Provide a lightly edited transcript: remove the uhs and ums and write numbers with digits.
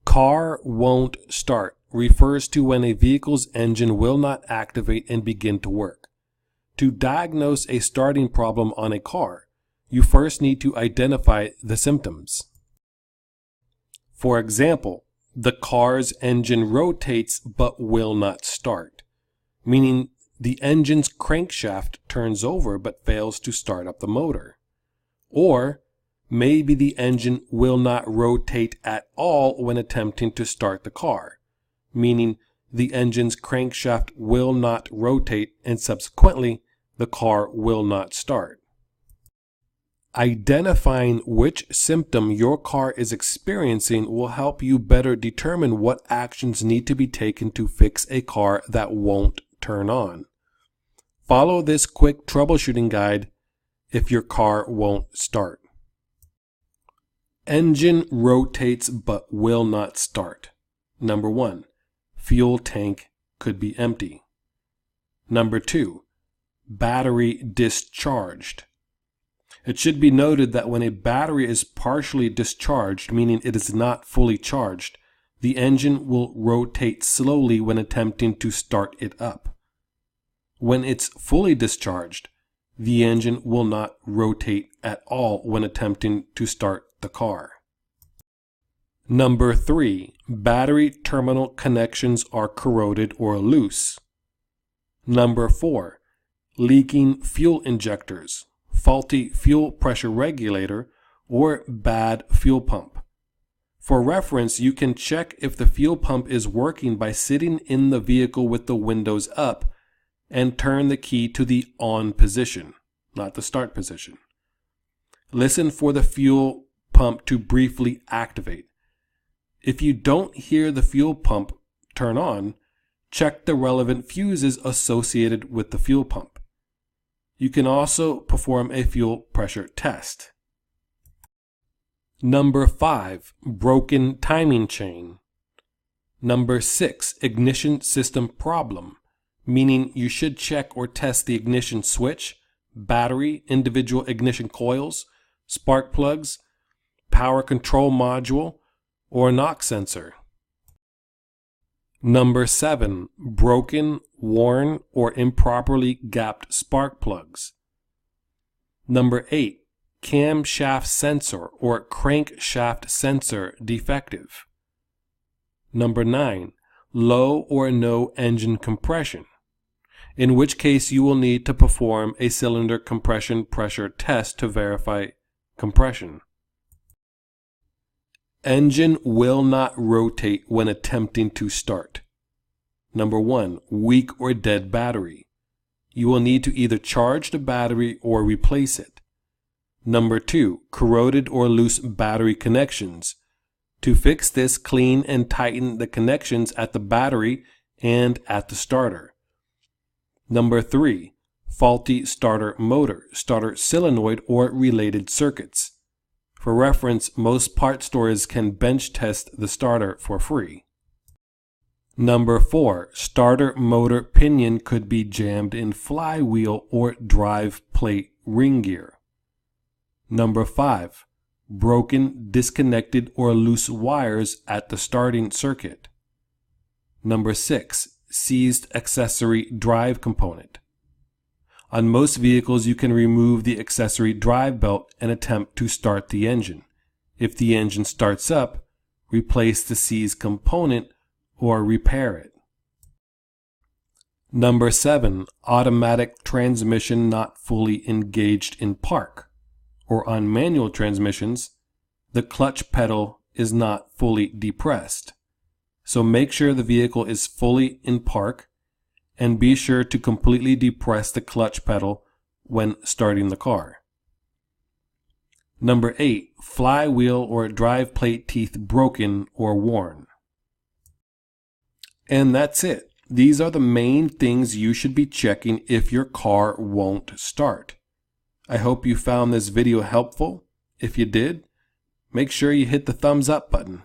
Car won't start refers to when a vehicle's engine will not activate and begin to work. To diagnose a starting problem on a car, you first need to identify the symptoms. For example, the car's engine rotates but will not start, meaning the engine's crankshaft turns over but fails to start up the motor. Or maybe the engine will not rotate at all when attempting to start the car, meaning the engine's crankshaft will not rotate and subsequently the car will not start. Identifying which symptom your car is experiencing will help you better determine what actions need to be taken to fix a car that won't turn on. Follow this quick troubleshooting guide if your car won't start. Engine rotates but will not start. Number 1, fuel tank could be empty. Number 2, battery discharged. It should be noted that when a battery is partially discharged, meaning it is not fully charged, the engine will rotate slowly when attempting to start it up. When it's fully discharged, the engine will not rotate at all when attempting to start the car. Number 3, battery terminal connections are corroded or loose. Number 4, leaking fuel injectors, faulty fuel pressure regulator, or bad fuel pump. For reference, you can check if the fuel pump is working by sitting in the vehicle with the windows up and turn the key to the on position, not the start position. Listen for the fuel pump to briefly activate. If you don't hear the fuel pump turn on, check the relevant fuses associated with the fuel pump. You can also perform a fuel pressure test. Number 5, broken timing chain. Number 6, ignition system problem, meaning you should check or test the ignition switch, battery, individual ignition coils, spark plugs, power control module, or knock sensor. Number 7, broken, worn, or improperly gapped spark plugs. Number 8, camshaft sensor or crankshaft sensor defective. Number 9, low or no engine compression, in which case you will need to perform a cylinder compression pressure test to verify compression. Engine will not rotate when attempting to start. Number 1, weak or dead battery. You will need to either charge the battery or replace it. Number 2, corroded or loose battery connections. To fix this, clean and tighten the connections at the battery and at the starter. Number 3, faulty starter motor, starter solenoid, or related circuits. For reference, most part stores can bench test the starter for free. Number 4, starter motor pinion could be jammed in flywheel or drive plate ring gear. Number 5, broken, disconnected, or loose wires at the starting circuit. Number 6, seized accessory drive component. On most vehicles, you can remove the accessory drive belt and attempt to start the engine. If the engine starts up, replace the seized component or repair it. Number 7, automatic transmission not fully engaged in park. Or on manual transmissions, the clutch pedal is not fully depressed. So make sure the vehicle is fully in park and be sure to completely depress the clutch pedal when starting the car. Number 8, flywheel or drive plate teeth broken or worn. And that's it. These are the main things you should be checking if your car won't start. I hope you found this video helpful. If you did, make sure you hit the thumbs up button.